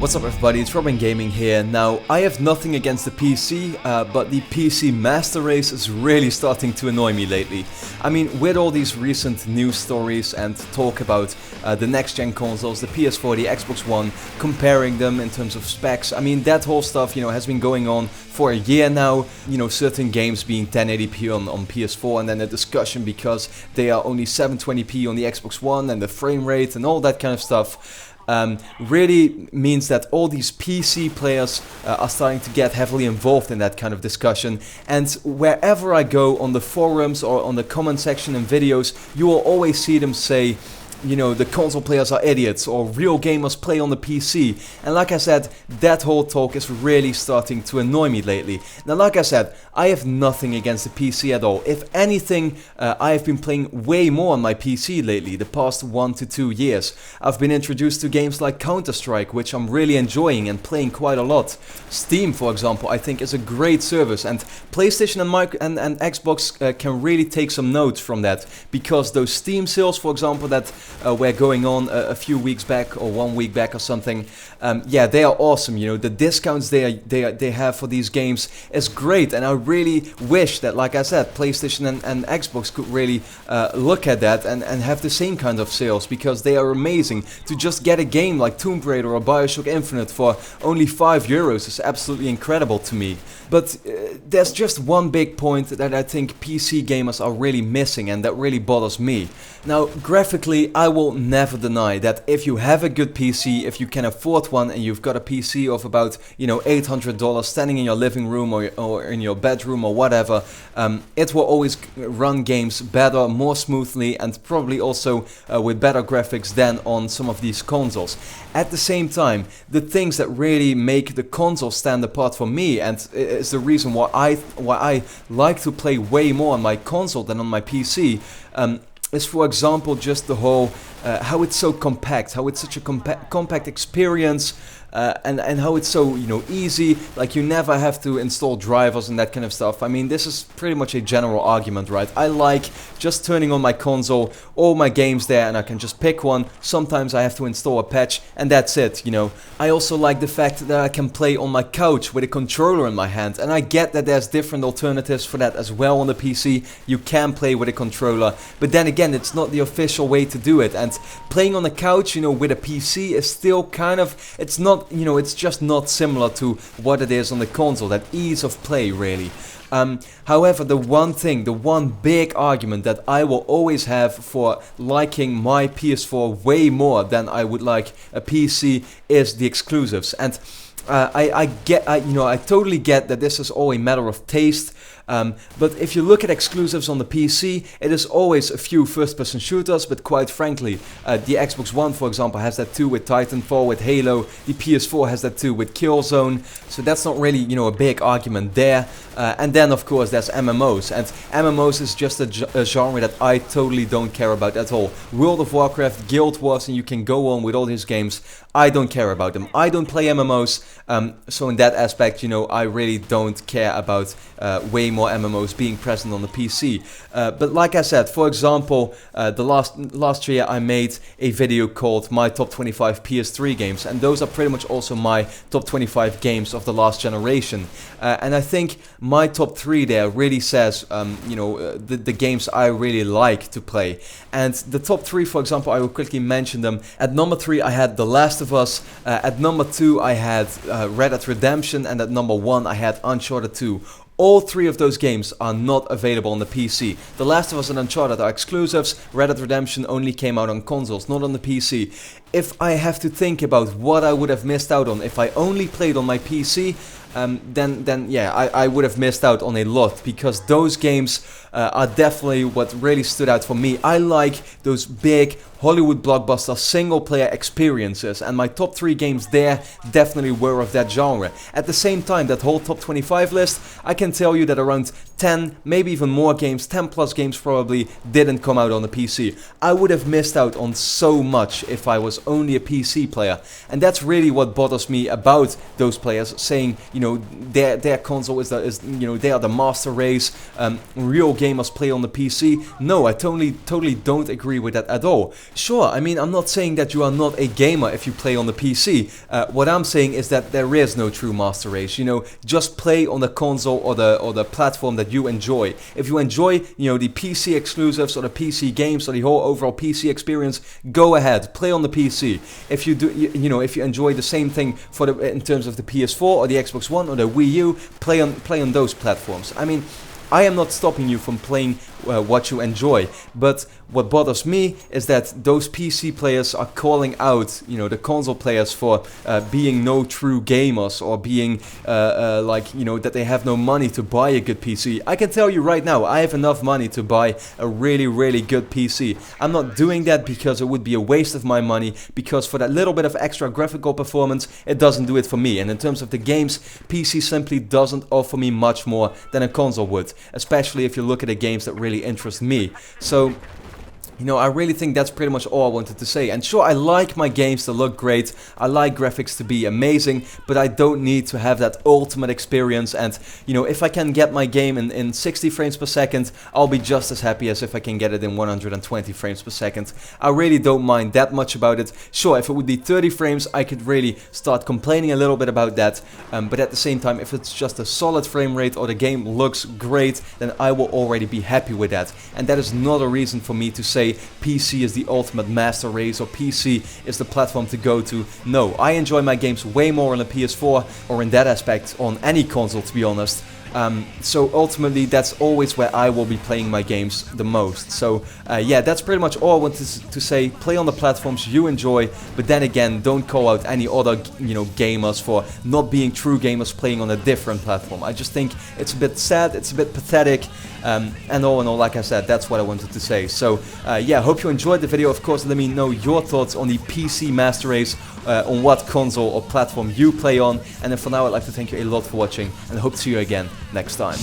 What's up everybody, it's RobinGaming here. Now, I have nothing against the PC, but the PC master race is really starting to annoy me lately. I mean, with all these recent news stories and talk about the next gen consoles, the PS4, the Xbox One, comparing them in terms of specs, I mean, that whole stuff, has been going on for a year now. Certain games being 1080p on PS4, and then a discussion because they are only 720p on the Xbox One, and the frame rate and all that kind of stuff. Really means that all these PC players are starting to get heavily involved in that kind of discussion, and wherever I go on the forums or on the comment section in videos, you will always see them say, the console players are idiots, or real gamers play on the PC. And like I said, that whole talk is really starting to annoy me lately. Now, like I said, I have nothing against the PC at all. If anything, I have been playing way more on my PC lately, the past 1 to 2 years. I've been introduced to games like Counter-Strike, which I'm really enjoying and playing quite a lot. Steam, for example, I think is a great service, and PlayStation and Xbox can really take some notes from that, because those Steam sales, for example, that were going on a few weeks back or 1 week back or something. Yeah, they are awesome. The discounts they have for these games is great, and I really wish that, like I said, PlayStation and Xbox could really look at that and have the same kind of sales, because they are amazing. To just get a game like Tomb Raider or Bioshock Infinite for only €5 is absolutely incredible to me. But there's just one big point that I think PC gamers are really missing, and that really bothers me. Now, graphically, I will never deny that if you have a good PC, if you can afford one, and you've got a PC of about, $800 standing in your living room or in your bedroom or whatever, it will always run games better, more smoothly, and probably also with better graphics than on some of these consoles. At the same time, the things that really make the console stand apart for me, and is the reason why I like to play way more on my console than on my PC, is, for example, just the whole how it's so compact, how it's such a compact experience, and how it's so easy. Like, you never have to install drivers and that kind of stuff. I mean, this is pretty much a general argument, right? I like just turning on my console, all my games there, and I can just pick one. Sometimes I have to install a patch, and that's it. I also like the fact that I can play on my couch with a controller in my hand, and I get that there's different alternatives for that as well on the PC. You can play with a controller, but then again, it's not the official way to do it. And playing on the couch, with a PC is still kind of, it's not, it's just not similar to what it is on the console, that ease of play, really. However, the one big argument that I will always have for liking my PS4 way more than I would like a PC is the exclusives. And I totally get that this is all a matter of taste. But if you look at exclusives on the PC, it is always a few first-person shooters, but quite frankly, the Xbox One, for example, has that too with Titanfall, with Halo. The PS4 has that too with Killzone, so that's not really, a big argument there. And then, of course, there's MMOs, and MMOs is just a genre that I totally don't care about at all. World of Warcraft, Guild Wars, and you can go on with all these games. I don't care about them. I don't play MMOs, so in that aspect, I really don't care about way more MMOs being present on the PC. But like I said, for example, the last year I made a video called My Top 25 PS3 Games, and those are pretty much also my top 25 games of the last generation. And I think my top 3 there really says, the games I really like to play. And the top 3, for example, I will quickly mention them. At number 3, I had The Last of Us. At number 2, I had Red Dead Redemption, and at number 1, I had Uncharted 2. All 3 of those games are not available on the PC. The Last of Us and Uncharted are exclusives. Red Dead Redemption only came out on consoles, not on the PC. If I have to think about what I would have missed out on if I only played on my PC, then yeah, I would have missed out on a lot, because those games are definitely what really stood out for me. I like those big Hollywood blockbuster single player experiences, and my top 3 games there definitely were of that genre. At the same time, that whole top 25 list, I can tell you that around 10, maybe even more games, 10 plus games probably didn't come out on the PC. I would have missed out on so much if I was only a PC player. And that's really what bothers me about those players saying, you know, their console is you know, they are the master race, real gamers play on the PC. No, I totally don't agree with that at all. Sure, I mean, I'm not saying that you are not a gamer if you play on the PC. What I'm saying is that there is no true master race. You know, just play on the console or the platform that you enjoy. If you enjoy, you know, the PC exclusives or the PC games or the whole overall PC experience, go ahead, play on the PC. If you do, you know, if you enjoy the same thing in terms of the PS4 or the Xbox One or the Wii U, play on those platforms. I mean, I am not stopping you from playing what you enjoy, but what bothers me is that those PC players are calling out, you know, the console players for being no true gamers or being like, you know, that they have no money to buy a good PC. I can tell you right now, I have enough money to buy a really good PC. I'm not doing that because it would be a waste of my money, because for that little bit of extra graphical performance, it doesn't do it for me. And in terms of the games, PC simply doesn't offer me much more than a console would, especially if you look at the games that really interest me. So, you know, I really think that's pretty much all I wanted to say. And sure, I like my games to look great, I like graphics to be amazing, but I don't need to have that ultimate experience. And, you know, if I can get my game in 60 frames per second, I'll be just as happy as if I can get it in 120 frames per second. I really don't mind that much about it. Sure, if it would be 30 frames, I could really start complaining a little bit about that. But at the same time, if it's just a solid frame rate or the game looks great, then I will already be happy with that. And that is not a reason for me to say PC is the ultimate master race or PC is the platform to go to. No, I enjoy my games way more on a PS4 or in that aspect on any console, to be honest. So ultimately that's always where I will be playing my games the most. So yeah, that's pretty much all I wanted to say. Play on the platforms you enjoy, but then again, don't call out any other, you know, gamers for not being true gamers playing on a different platform. I just think it's a bit sad, it's a bit pathetic, and all in all, like I said, that's what I wanted to say. So yeah, hope you enjoyed the video. Of course, let me know your thoughts on the PC Master Race, on what console or platform you play on. And then for now, I'd like to thank you a lot for watching and hope to see you again next time.